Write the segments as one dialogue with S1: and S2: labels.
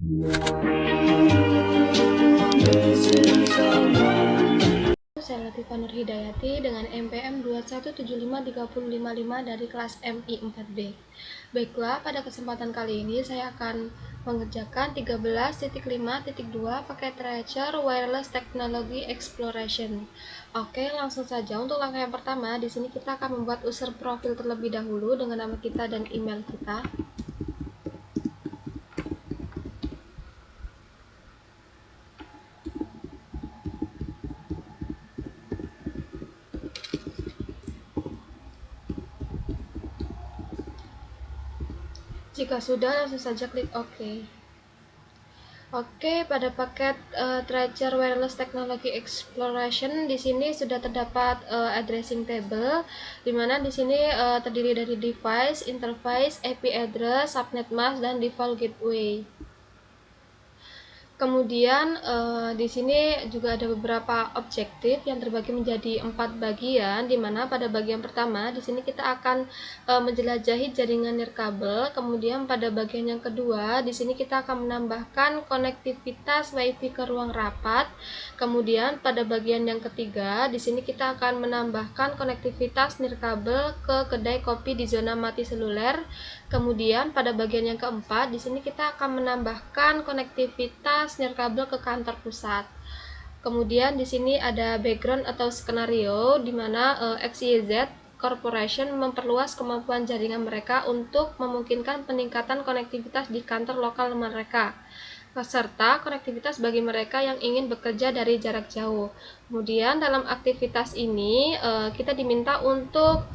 S1: Saya Latifah Nur Hidayati dengan NPM 2175355 dari kelas MI 4B. Baiklah, pada kesempatan kali ini saya akan mengerjakan 13.5.2 pakai Treasure Wireless Technology Exploration. Oke, langsung saja untuk langkah yang pertama. Di sini kita akan membuat user profil terlebih dahulu dengan nama kita dan email kita. Jika sudah, langsung saja klik OK. Oke, pada paket Treasure Wireless Technology Exploration di sini sudah terdapat addressing table, di mana di sini terdiri dari device, interface, IP address, subnet mask, dan default gateway. Kemudian di sini juga ada beberapa objektif yang terbagi menjadi 4 bagian, di mana pada bagian pertama di sini kita akan menjelajahi jaringan nirkabel. Kemudian pada bagian yang kedua di sini kita akan menambahkan konektivitas WiFi ke ruang rapat. Kemudian pada bagian yang ketiga di sini kita akan menambahkan konektivitas nirkabel ke kedai kopi di zona mati seluler. Kemudian pada bagian yang keempat di sini kita akan menambahkan konektivitas nirkabel ke kantor pusat. Kemudian di sini ada background atau skenario di mana XYZ Corporation memperluas kemampuan jaringan mereka untuk memungkinkan peningkatan konektivitas di kantor lokal mereka, serta konektivitas bagi mereka yang ingin bekerja dari jarak jauh. Kemudian dalam aktivitas ini kita diminta untuk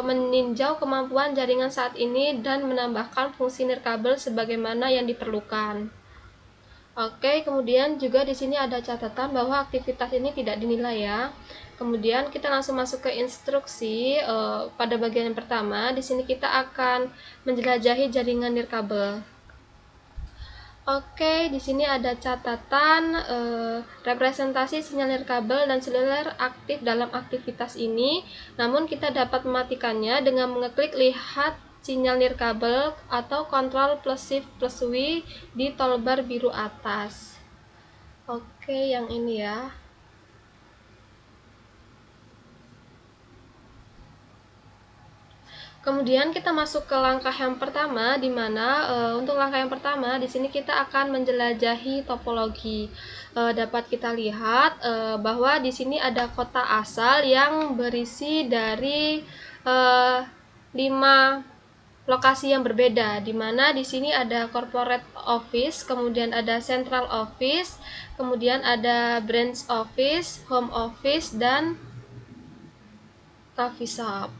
S1: meninjau kemampuan jaringan saat ini dan menambahkan fungsi nirkabel sebagaimana yang diperlukan. Oke, kemudian juga di sini ada catatan bahwa aktivitas ini tidak dinilai ya. Kemudian kita langsung masuk ke instruksi. Pada bagian yang pertama, di sini kita akan menjelajahi jaringan nirkabel. Oke, di sini ada catatan representasi sinyal nirkabel dan seluler aktif dalam aktivitas ini. Namun kita dapat mematikannya dengan mengeklik lihat sinyal nirkabel atau Ctrl plus Shift plus W di toolbar biru atas. Oke, yang ini ya. Kemudian kita masuk ke langkah yang pertama, di mana untuk langkah yang pertama di sini kita akan menjelajahi topologi. Dapat kita lihat bahwa di sini ada kota asal yang berisi dari 5 lokasi yang berbeda, di mana di sini ada corporate office, kemudian ada central office, kemudian ada branch office, home office, dan coffee shop.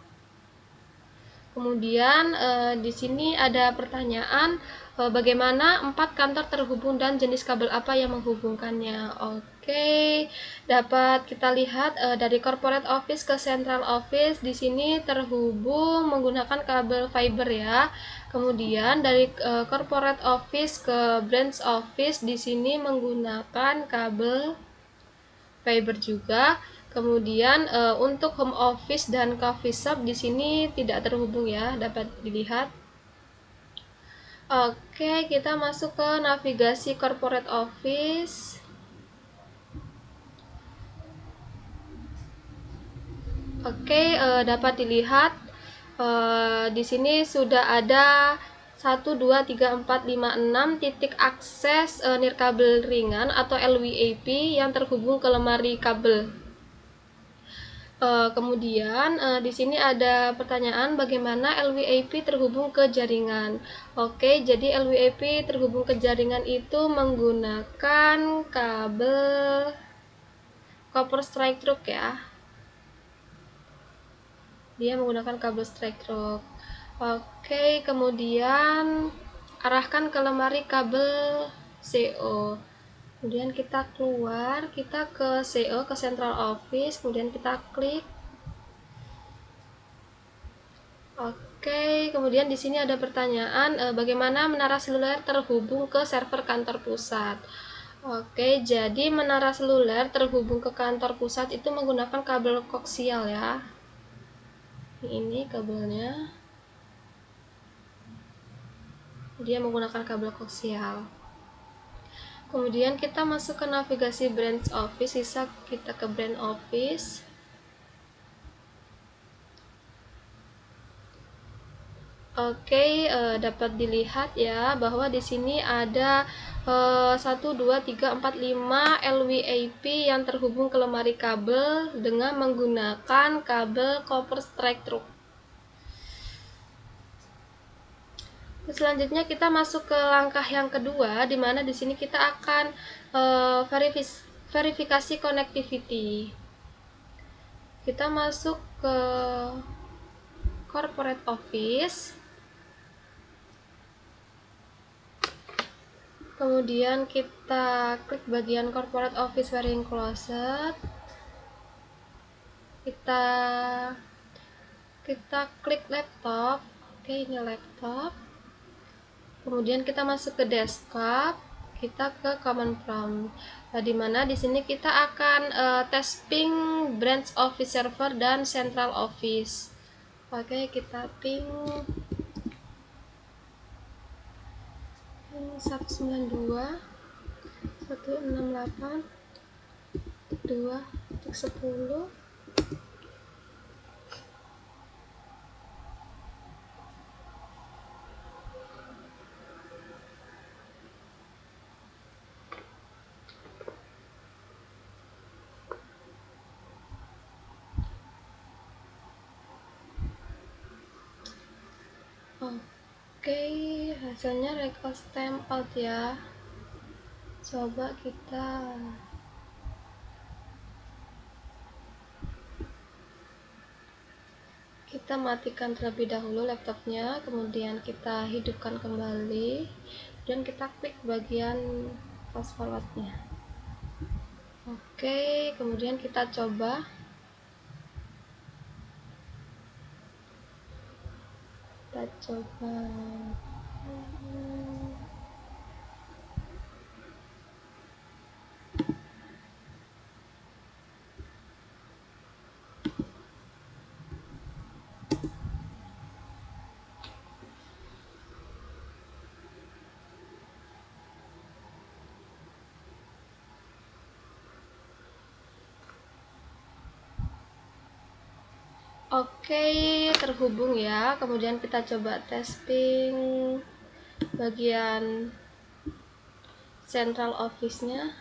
S1: Kemudian di sini ada pertanyaan bagaimana 4 kantor terhubung dan jenis kabel apa yang menghubungkannya. Oke, dapat kita lihat dari corporate office ke central office di sini terhubung menggunakan kabel fiber ya. Kemudian dari corporate office ke branch office di sini menggunakan kabel fiber juga. Kemudian untuk home office dan coffee shop di sini tidak terhubung ya, dapat dilihat. Oke, kita masuk ke navigasi corporate office. Oke, dapat dilihat di sini sudah ada 1, 2, 3, 4, 5, 6 titik akses nirkabel ringan atau LWAP yang terhubung ke lemari kabel. Kemudian di sini ada pertanyaan bagaimana LWAP terhubung ke jaringan. Oke, jadi LWAP terhubung ke jaringan itu menggunakan kabel copper strike through ya. Dia menggunakan kabel strike through. Oke, kemudian arahkan ke lemari kabel CO. Kemudian kita keluar, kita ke CO, ke central office, kemudian kita klik. Oke, kemudian di sini ada pertanyaan bagaimana menara seluler terhubung ke server kantor pusat. Oke, jadi menara seluler terhubung ke kantor pusat itu menggunakan kabel koaksial ya. Ini kabelnya. Dia menggunakan kabel koaksial. Kemudian kita masuk ke navigasi branch office, bisa kita ke branch office. Oke, dapat dilihat ya bahwa di sini ada 1, 2, 3, 4, 5 LWAP yang terhubung ke lemari kabel dengan menggunakan kabel copper strike through. Selanjutnya kita masuk ke langkah yang kedua, di mana di sini kita akan verifikasi connectivity. Kita masuk ke corporate office. Kemudian kita klik bagian corporate office wiring closet. Kita klik laptop. Oke, ini laptop. Kemudian kita masuk ke desktop. Kita ke command prompt. Nah, di mana di sini kita akan testing branch office server dan central office. Oke, kita ping 192 168 2.10. Oke, hasilnya record stamp out ya. Coba kita matikan terlebih dahulu laptopnya, kemudian kita hidupkan kembali dan kita klik bagian fast forwardnya. Oke, kemudian kita coba. Oke, terhubung ya. Kemudian kita coba testing bagian central office-nya.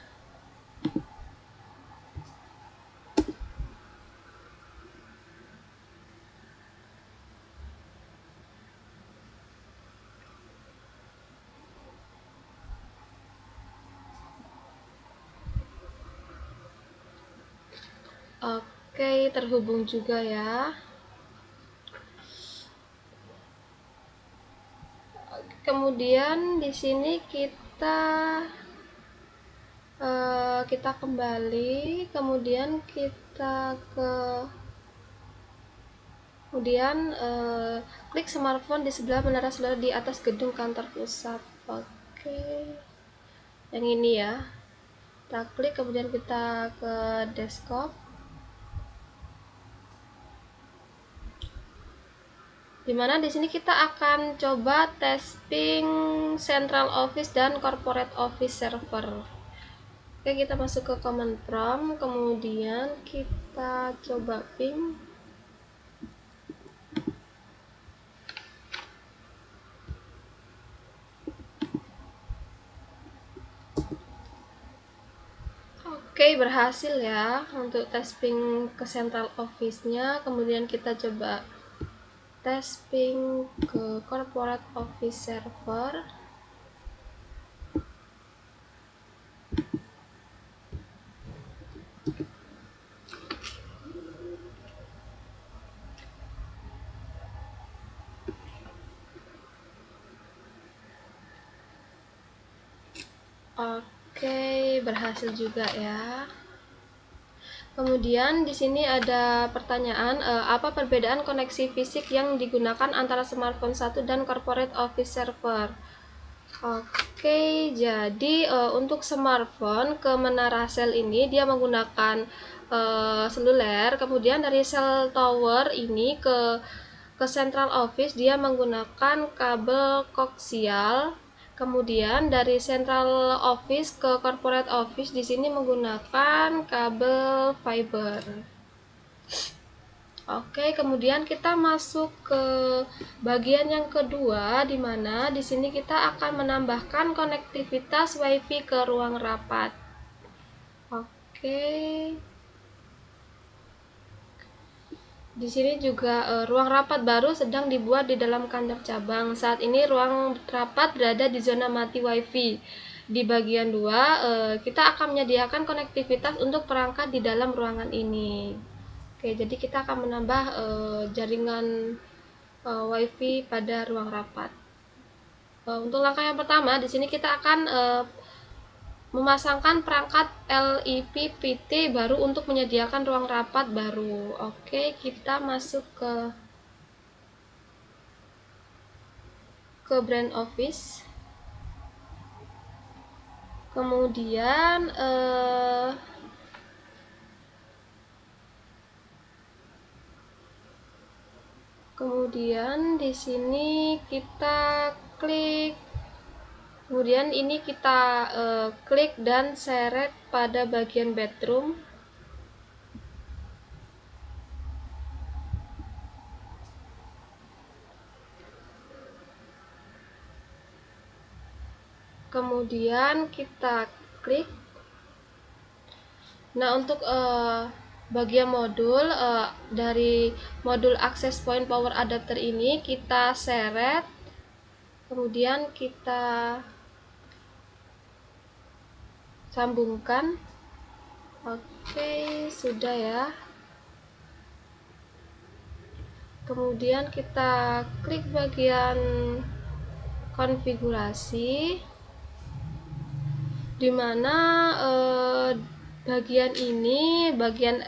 S1: Oke, terhubung juga ya. Kemudian di sini kita kembali, kemudian klik smartphone di sebelah menara solar di atas gedung kantor pusat. Oke, yang ini ya. Kita klik, kemudian kita ke desktop. Dimana di sini kita akan coba testing central office dan corporate office server. Oke, kita masuk ke command prompt, kemudian kita coba ping. Oke, berhasil ya untuk testing ke central office-nya. Kemudian kita coba testing ke corporate office server. Oke, berhasil juga ya. Kemudian di sini ada pertanyaan, apa perbedaan koneksi fisik yang digunakan antara smartphone 1 dan corporate office server? Oke, jadi untuk smartphone ke menara sel ini dia menggunakan seluler, kemudian dari sel tower ini ke central office dia menggunakan kabel koaksial. Kemudian dari central office ke corporate office di sini menggunakan kabel fiber. Oke, kemudian kita masuk ke bagian yang kedua, di mana di sini kita akan menambahkan konektivitas WiFi ke ruang rapat. Oke. Di sini juga ruang rapat baru sedang dibuat di dalam kantor cabang. Saat ini ruang rapat berada di zona mati WiFi. Di bagian 2, kita akan menyediakan konektivitas untuk perangkat di dalam ruangan ini. Oke, jadi kita akan menambah jaringan WiFi pada ruang rapat. Untuk langkah yang pertama, di sini kita akan memasangkan perangkat LIP-PT baru untuk menyediakan ruang rapat baru. Oke, kita masuk ke brand office. Kemudian di sini kita klik. Kemudian ini kita klik dan seret pada bagian bedroom. Kemudian kita klik. Nah, untuk bagian modul dari modul access point power adapter ini kita seret. Kemudian kita sambungkan. Oke, sudah ya. Kemudian kita klik bagian konfigurasi, di mana bagian ini, bagian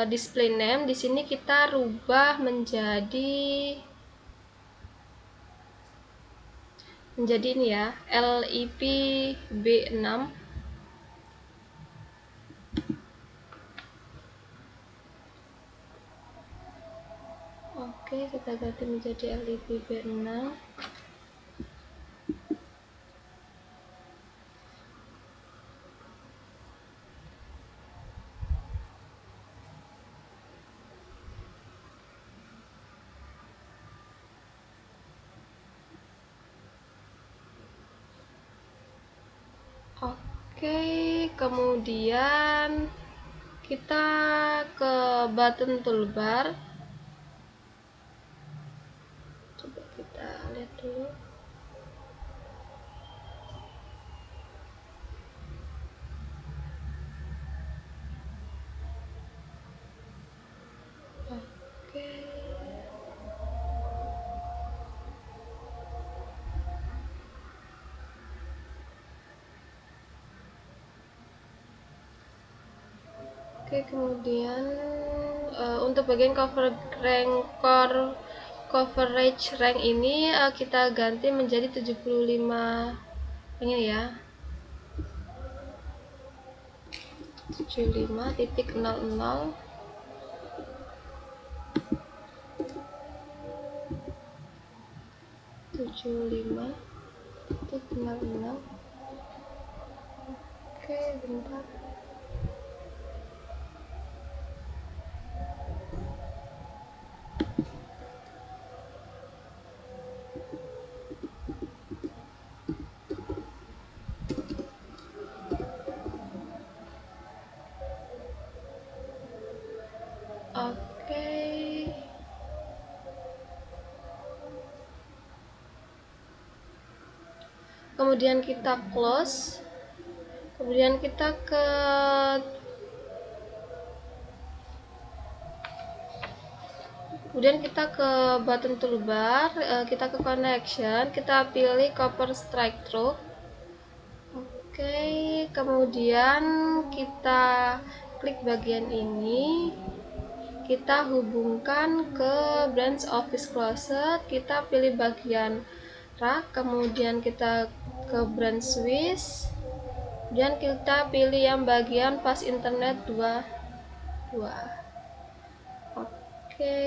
S1: display name, di sini kita rubah menjadi ini ya, LIP B6. Oke, kita ganti menjadi LIP B6. Oke, kemudian kita ke button toolbar. Coba kita lihat dulu. Oke. Oke, kemudian untuk bagian coverage rank ini kita ganti menjadi 75 ini ya, 75.00. Oke, bentar. Oke. Kemudian kita close. Kemudian kita ke button toolbar, kita ke connection, kita pilih copper strike through. Oke, kemudian kita klik bagian ini, kita hubungkan ke branch office closet, kita pilih bagian rack, kemudian kita ke branch switch, dan kita pilih yang bagian fast internet 2. Oke.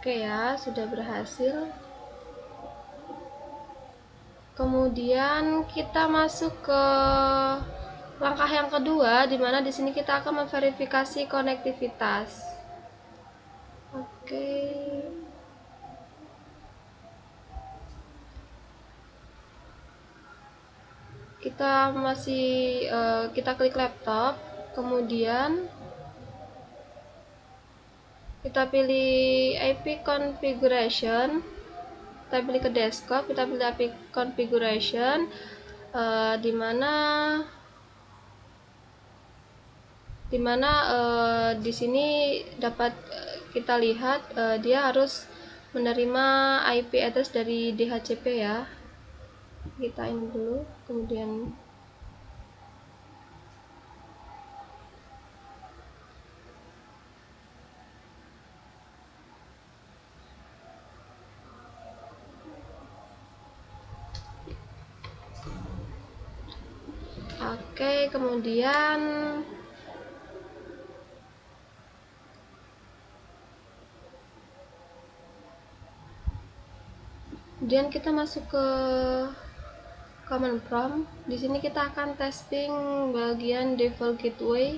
S1: Oke ya, sudah berhasil. Kemudian kita masuk ke langkah yang kedua, di mana di sini kita akan memverifikasi konektivitas. Oke. Kita klik laptop, kemudian kita pilih IP configuration, kita pilih ke desktop, kita pilih IP configuration, di mana di sini dapat kita lihat dia harus menerima IP address dari DHCP ya. Kita ini dulu, kemudian kemudian kita masuk ke command prompt. Di sini kita akan testing bagian default gateway.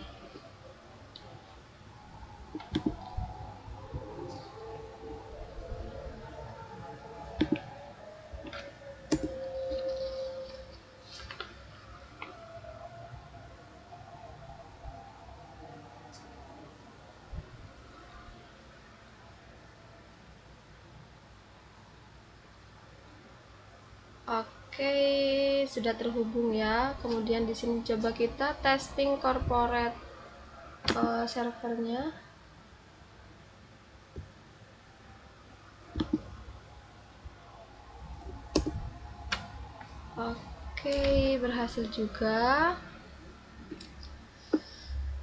S1: Oke, sudah terhubung ya. Kemudian di sini coba kita testing corporate servernya. Oke, berhasil juga.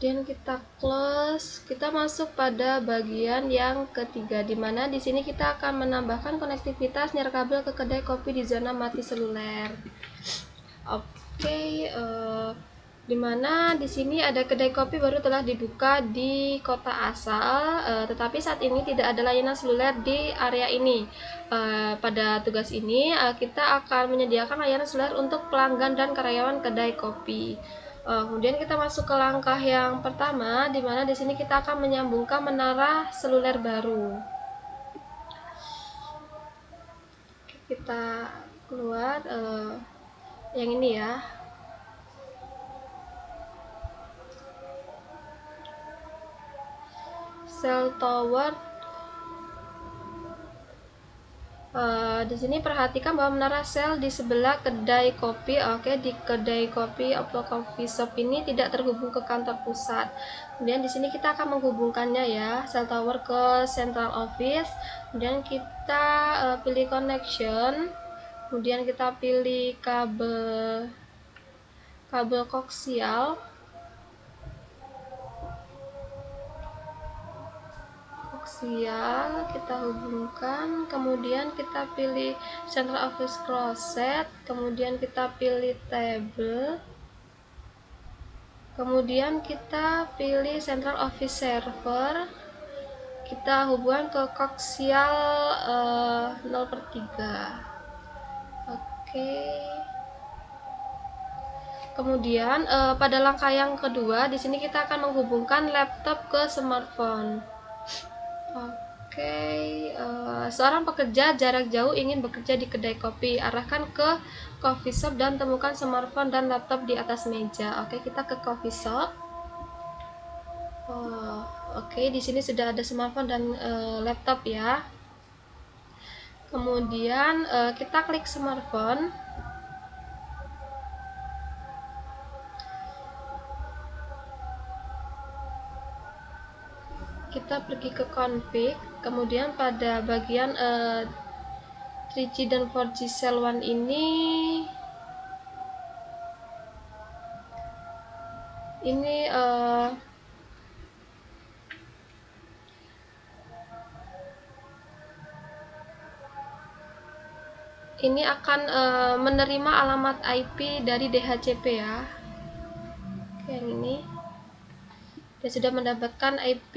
S1: Dan kita close. Kita masuk pada bagian yang ketiga, di mana di sini kita akan menambahkan konektivitas nirkabel ke kedai kopi di zona mati seluler. Oke, di mana di sini ada kedai kopi baru telah dibuka di kota asal, tetapi saat ini tidak ada layanan seluler di area ini. Pada tugas ini kita akan menyediakan layanan seluler untuk pelanggan dan karyawan kedai kopi. Kemudian kita masuk ke langkah yang pertama, di mana di sini kita akan menyambungkan menara seluler baru. Kita keluar yang ini ya. Cell tower. Di sini perhatikan bahwa menara sel di sebelah kedai kopi. Oke, di kedai kopi atau coffee shop ini tidak terhubung ke kantor pusat. Kemudian di sini kita akan menghubungkannya ya, cell tower ke central office. Kemudian kita pilih connection. Kemudian kita pilih kabel koaksial. Kita hubungkan, kemudian kita pilih central office closet, kemudian kita pilih table, kemudian kita pilih central office server, kita hubungkan ke koaksial 0/3. Oke. Kemudian pada langkah yang kedua, di sini kita akan menghubungkan laptop ke smartphone. Oke, seorang pekerja jarak jauh ingin bekerja di kedai kopi. Arahkan ke coffee shop dan temukan smartphone dan laptop di atas meja. Oke, kita ke coffee shop. Oke, di sini sudah ada smartphone dan laptop ya. Kemudian kita klik smartphone. Kita pergi ke config, kemudian pada bagian 3G dan 4G cell 1 ini akan menerima alamat IP dari DHCP ya. Oke, yang ini dia sudah mendapatkan IP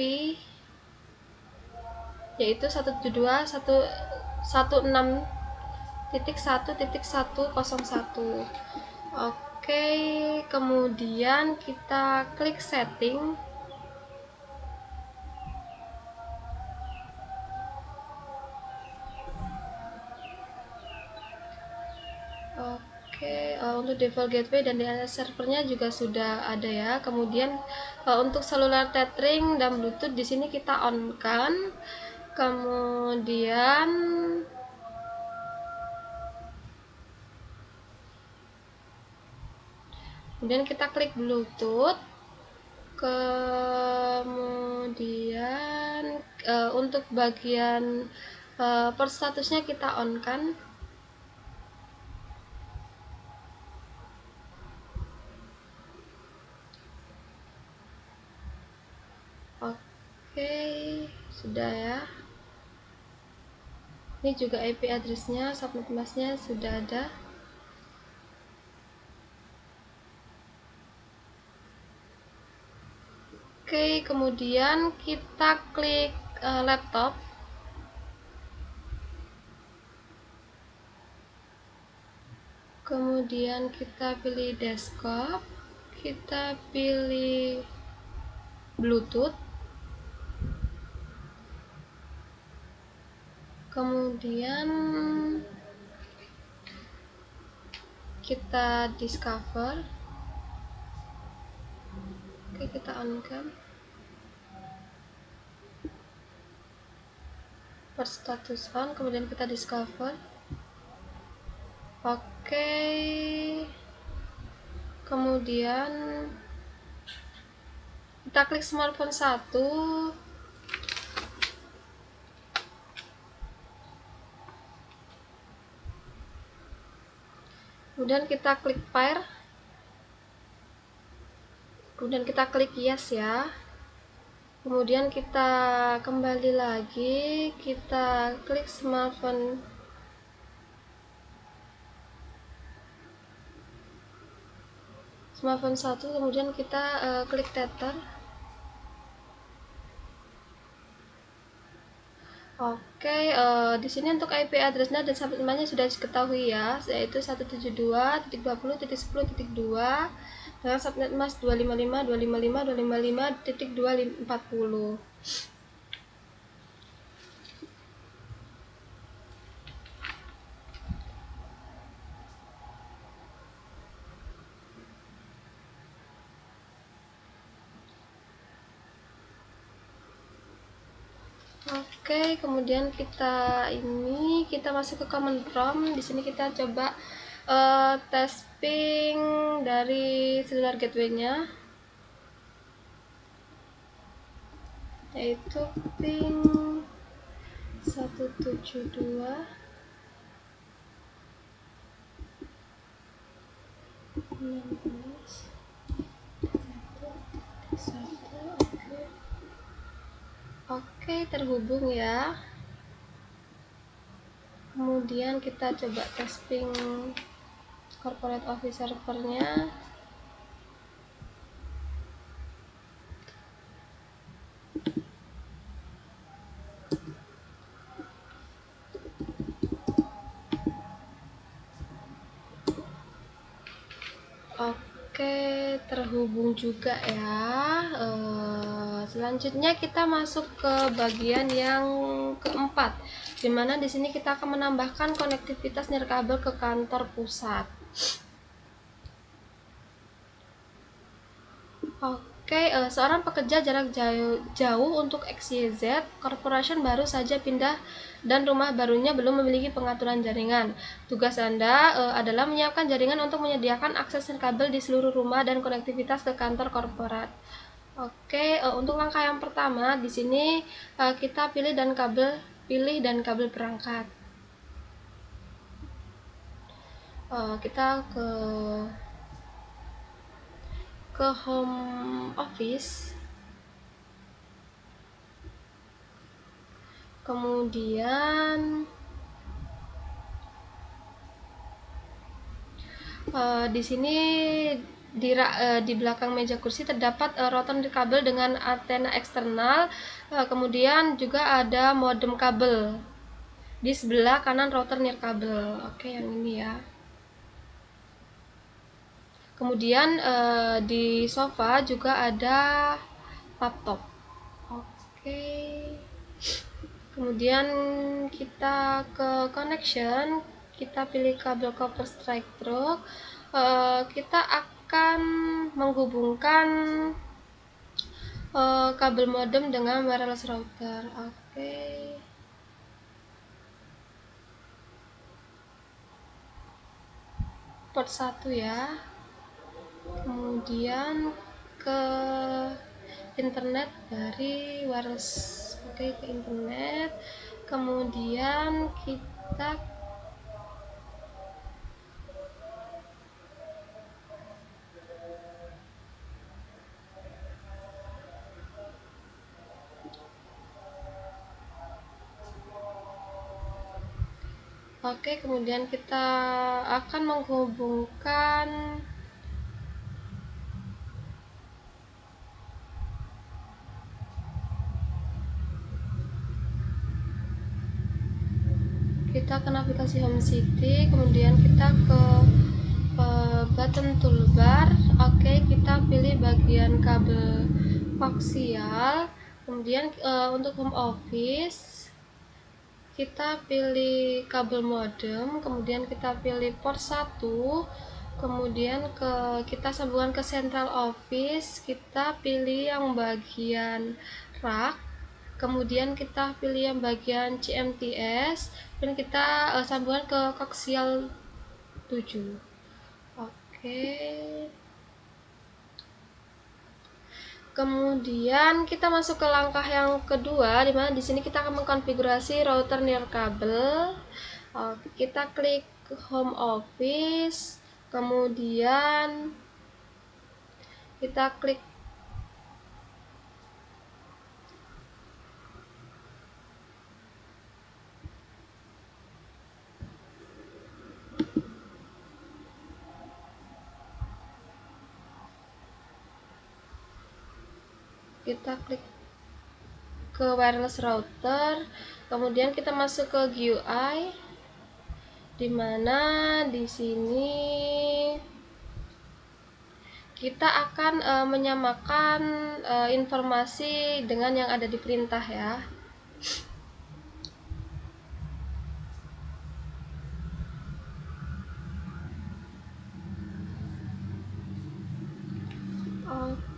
S1: yaitu 172.116.1.101. Oke, kemudian kita klik setting. Oke, untuk default gateway dan DNS servernya juga sudah ada ya. Kemudian untuk cellular tethering dan Bluetooth di sini kita on kan. Kemudian kita klik Bluetooth. Kemudian untuk bagian port statusnya kita on kan. Oke, sudah ya. Ini juga IP address-nya, subnet mask-nya sudah ada. Oke, kemudian kita klik laptop. Kemudian kita pilih desktop. Kita pilih Bluetooth. Kemudian kita discover. Oke, kita on kan. Port status on, kemudian kita discover. Oke, kemudian kita klik smartphone 1. Kemudian kita klik pair. Kemudian kita klik yes ya. Kemudian kita kembali lagi, kita klik smartphone 1, kemudian kita klik tether. Oke, di sini untuk IP address-nya dan subnet mask-nya sudah diketahui ya, yaitu 172.20.10.2 dengan subnet mask 255.255.255.240. Oke, kemudian kita masuk ke command prompt. Di sini kita coba tes ping dari cellular gateway-nya, yaitu ping 172. Oke, terhubung ya. Kemudian kita coba tes ping corporate office servernya. Oke, terhubung juga ya. Selanjutnya kita masuk ke bagian yang keempat, dimana di sini kita akan menambahkan konektivitas nirkabel ke kantor pusat. Oke, seorang pekerja jarak jauh untuk XYZ Corporation baru saja pindah dan rumah barunya belum memiliki pengaturan jaringan. Tugas Anda adalah menyiapkan jaringan untuk menyediakan akses nirkabel di seluruh rumah dan konektivitas ke kantor korporat. Oke, untuk langkah yang pertama di sini kita pilih dan kabel perangkat. Kita ke home office. Kemudian di sini di belakang meja kursi terdapat router nirkabel dengan antena eksternal, kemudian juga ada modem kabel di sebelah kanan router nirkabel. Oke, yang ini ya. Kemudian di sofa juga ada laptop. Oke. Kemudian kita ke connection, kita pilih kabel copper strike through. Kita akan menghubungkan kabel modem dengan wireless router. Oke. Port 1 ya. Kemudian ke internet dari wireless. Oke, ke internet. Kemudian kita kemudian kita akan menghubungkan navigasi home city, kemudian kita ke button toolbar. Oke, kita pilih bagian kabel koaksial, kemudian untuk home office kita pilih kabel modem, kemudian kita pilih port 1, kemudian kita sambungkan ke central office, kita pilih yang bagian rak, kemudian kita pilih yang bagian CMTS, dan kita sambungkan ke koaksial 7. Oke. Kemudian kita masuk ke langkah yang kedua, di mana di sini kita akan mengkonfigurasi router nirkabel. Kita klik home office, kemudian kita klik ke wireless router, kemudian kita masuk ke GUI, di mana di sini kita akan menyamakan informasi dengan yang ada di perintah ya.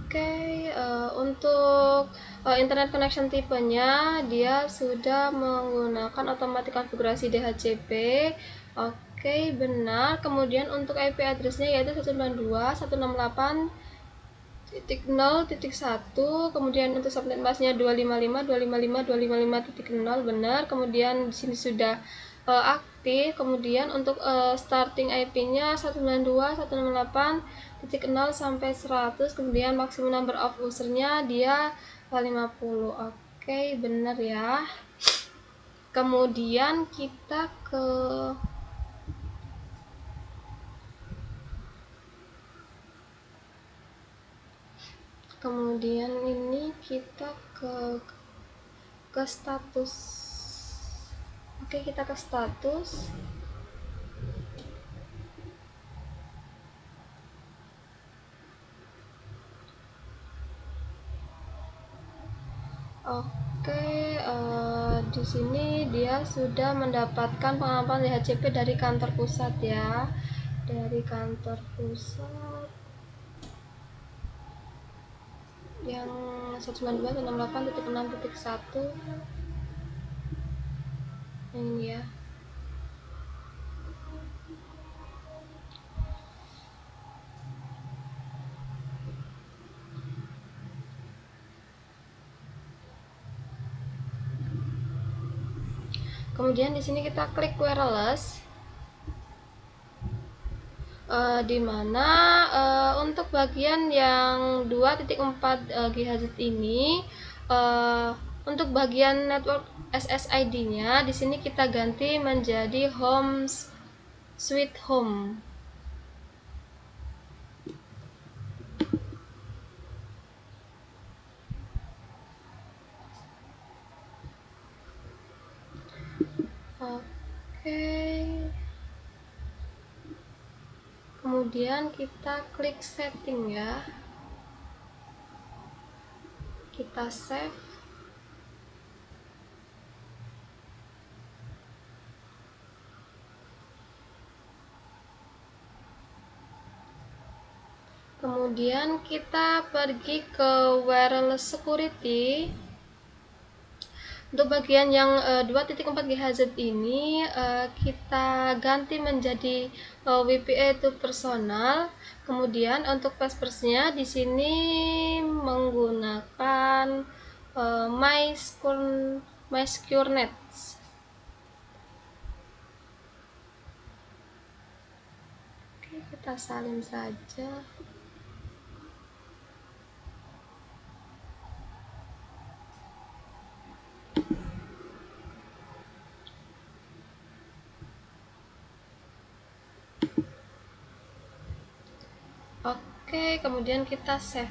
S1: Oke, untuk internet connection tipenya dia sudah menggunakan otomatis konfigurasi DHCP. Oke, benar. Kemudian untuk IP address-nya yaitu 192.168.0.1, kemudian untuk subnet masknya 255.255.255.0, benar. Kemudian di sini sudah aktif. Kemudian untuk starting IP-nya 192.168.0 sampai 100, kemudian maximum number of user-nya dia 50. Oke, benar ya. Kemudian kita ini kita ke status. Oke, kita ke status. Oke, di sini dia sudah mendapatkan pengamanan DHCP dari kantor pusat ya. Dari kantor pusat yang 192.168.6.1 ini ya. Kemudian di sini kita klik wireless, di mana untuk bagian yang 2.4 GHz ini, untuk bagian network SSID-nya di sini kita ganti menjadi home sweet home. Kemudian kita klik setting ya, kita save. Kemudian kita pergi ke wireless security. Untuk bagian yang 2.4 GHz ini kita ganti menjadi WPA to personal. Kemudian untuk passwordnya di sini menggunakan MySecureNet. Oke, kita salin saja. Oke, kemudian kita save.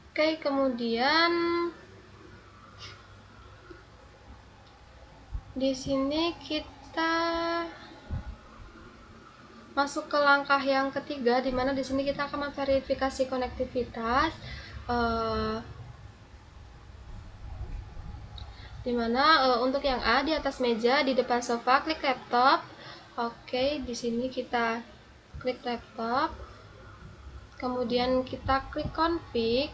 S1: Oke, kemudian di sini kita masuk ke langkah yang ketiga, di mana di sini kita akan memverifikasi konektivitas. Dimana untuk yang A di atas meja di depan sofa, klik laptop. Oke, di sini kita klik laptop, kemudian kita klik config,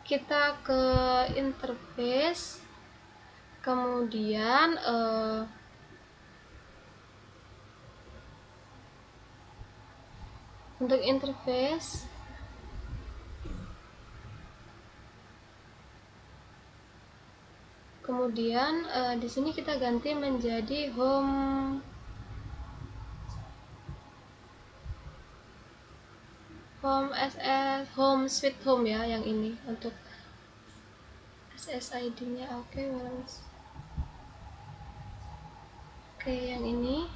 S1: kita ke interface, kemudian untuk interface kemudian di sini kita ganti menjadi home sweet home ya, yang ini untuk SSID nya. Oke, yang ini.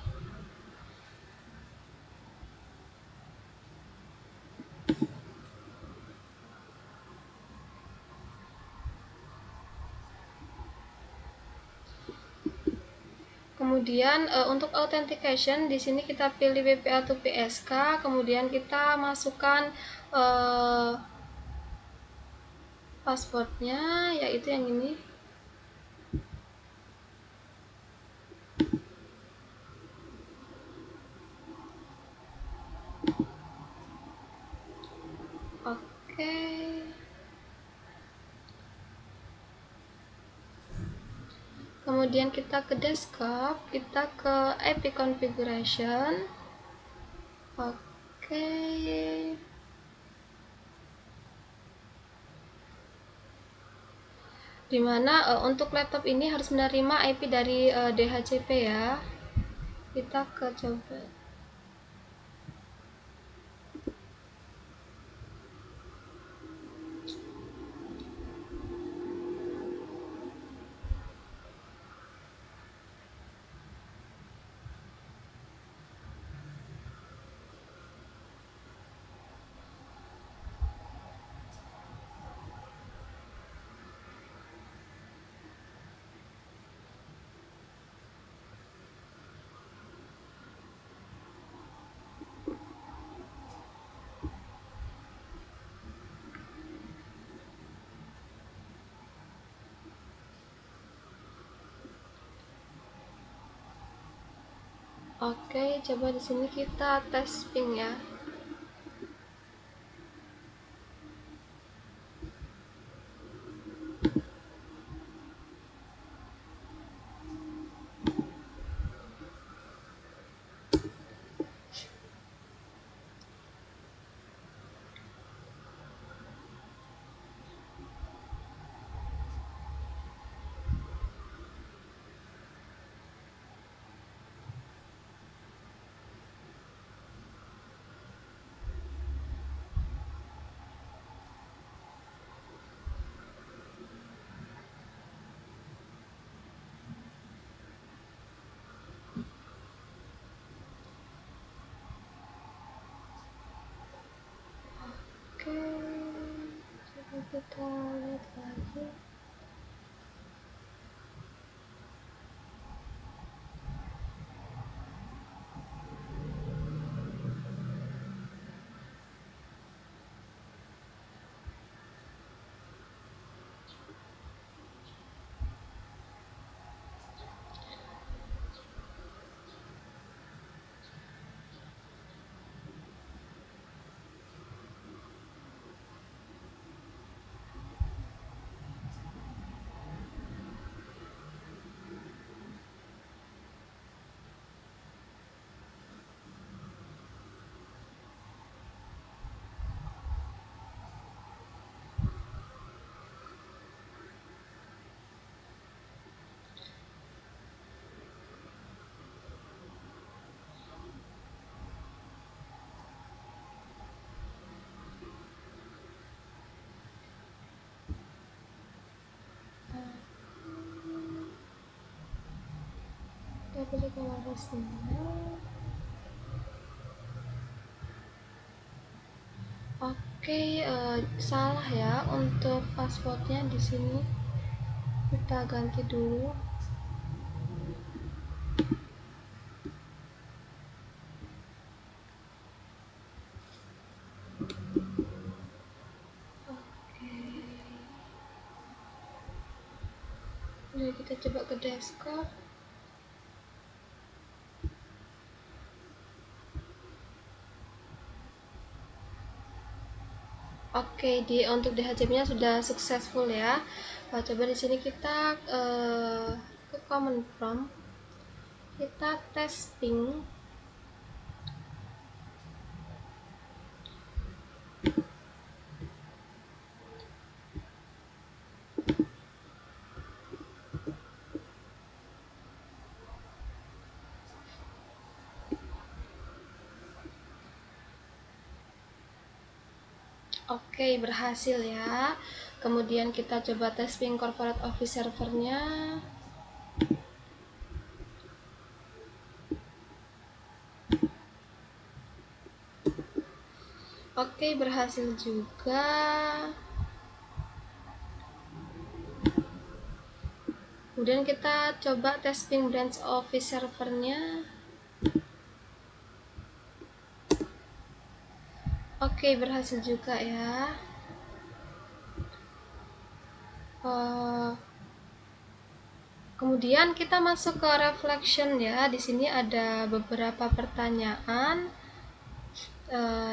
S1: Kemudian untuk authentication di sini kita pilih WPA to PSK, kemudian kita masukkan passwordnya, yaitu yang ini. Oke. Kemudian kita ke desktop, kita ke IP configuration. Oke. Dimana untuk laptop ini harus menerima IP dari DHCP ya. Kita ke coba. Oke, coba di sini kita tes ping ya. kita lihat lagi. Kita pilih garisnya. Oke, salah ya untuk passwordnya di sini. Kita ganti dulu. Jadi kita coba ke desktop. Oke, untuk DHCP-nya sudah successful ya. Coba di sini kita ke command prompt, kita testing. Oke, berhasil ya. Kemudian kita coba testing corporate office servernya. Oke, berhasil juga. Kemudian kita coba testing branch office servernya. Oke, berhasil juga ya. Kemudian kita masuk ke reflection ya. Di sini ada beberapa pertanyaan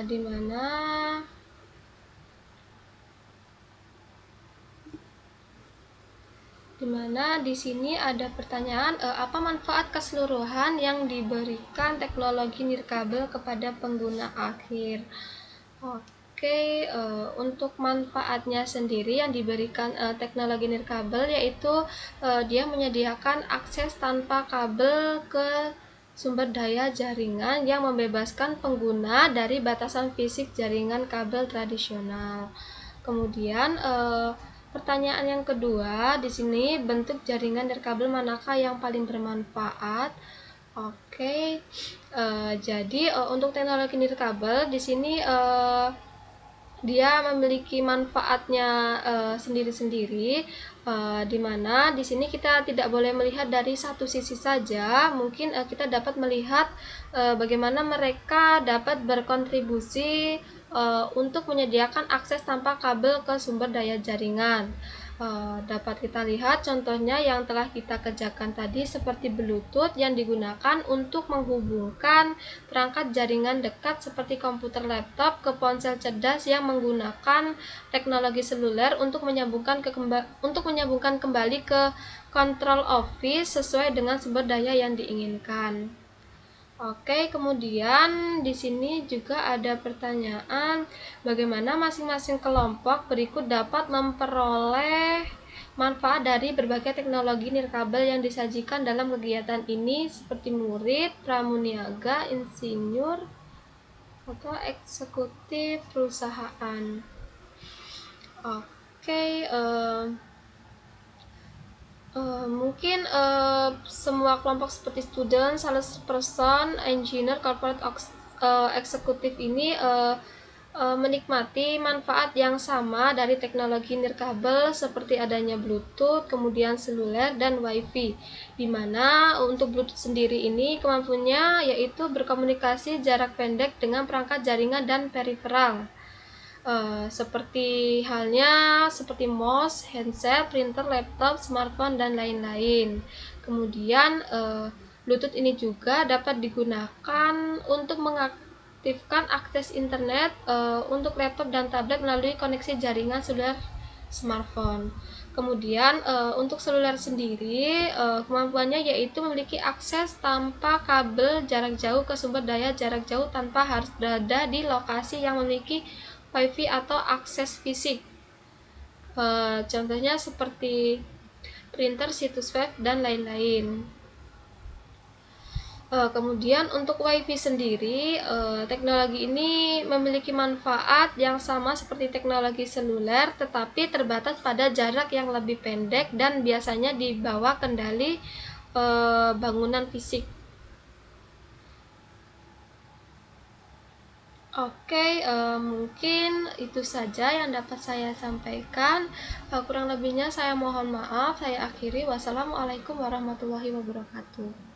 S1: di mana di sini ada pertanyaan apa manfaat keseluruhan yang diberikan teknologi nirkabel kepada pengguna akhir. Oke, untuk manfaatnya sendiri yang diberikan teknologi nirkabel yaitu dia menyediakan akses tanpa kabel ke sumber daya jaringan yang membebaskan pengguna dari batasan fisik jaringan kabel tradisional. Kemudian pertanyaan yang kedua, di sini bentuk jaringan nirkabel manakah yang paling bermanfaat? Oke, jadi untuk teknologi nirkabel di sini dia memiliki manfaatnya sendiri-sendiri, di mana di sini kita tidak boleh melihat dari satu sisi saja. Mungkin kita dapat melihat bagaimana mereka dapat berkontribusi untuk menyediakan akses tanpa kabel ke sumber daya jaringan. Dapat kita lihat contohnya yang telah kita kerjakan tadi seperti Bluetooth yang digunakan untuk menghubungkan perangkat jaringan dekat seperti komputer laptop ke ponsel cerdas yang menggunakan teknologi seluler untuk menyambungkan kembali ke control office sesuai dengan sumber daya yang diinginkan. Oke, kemudian di sini juga ada pertanyaan bagaimana masing-masing kelompok berikut dapat memperoleh manfaat dari berbagai teknologi nirkabel yang disajikan dalam kegiatan ini seperti murid, pramuniaga, insinyur, atau eksekutif perusahaan. Oke, mungkin semua kelompok seperti student, salesperson, engineer, corporate executive ini menikmati manfaat yang sama dari teknologi nirkabel seperti adanya Bluetooth, kemudian seluler dan WiFi. Di mana untuk Bluetooth sendiri ini kemampuannya yaitu berkomunikasi jarak pendek dengan perangkat jaringan dan periferal. Seperti halnya seperti mouse, handset, printer, laptop, smartphone dan lain-lain. Kemudian Bluetooth ini juga dapat digunakan untuk mengaktifkan akses internet untuk laptop dan tablet melalui koneksi jaringan seluler smartphone. Kemudian untuk seluler sendiri kemampuannya yaitu memiliki akses tanpa kabel jarak jauh ke sumber daya jarak jauh tanpa harus berada di lokasi yang memiliki WiFi atau akses fisik. Contohnya seperti printer, situs web, dan lain-lain. Kemudian untuk WiFi sendiri, teknologi ini memiliki manfaat yang sama seperti teknologi seluler, tetapi terbatas pada jarak yang lebih pendek dan biasanya di bawah kendali bangunan fisik. Oke, mungkin itu saja yang dapat saya sampaikan. Kurang lebihnya saya mohon maaf. Saya akhiri. Wassalamualaikum warahmatullahi wabarakatuh.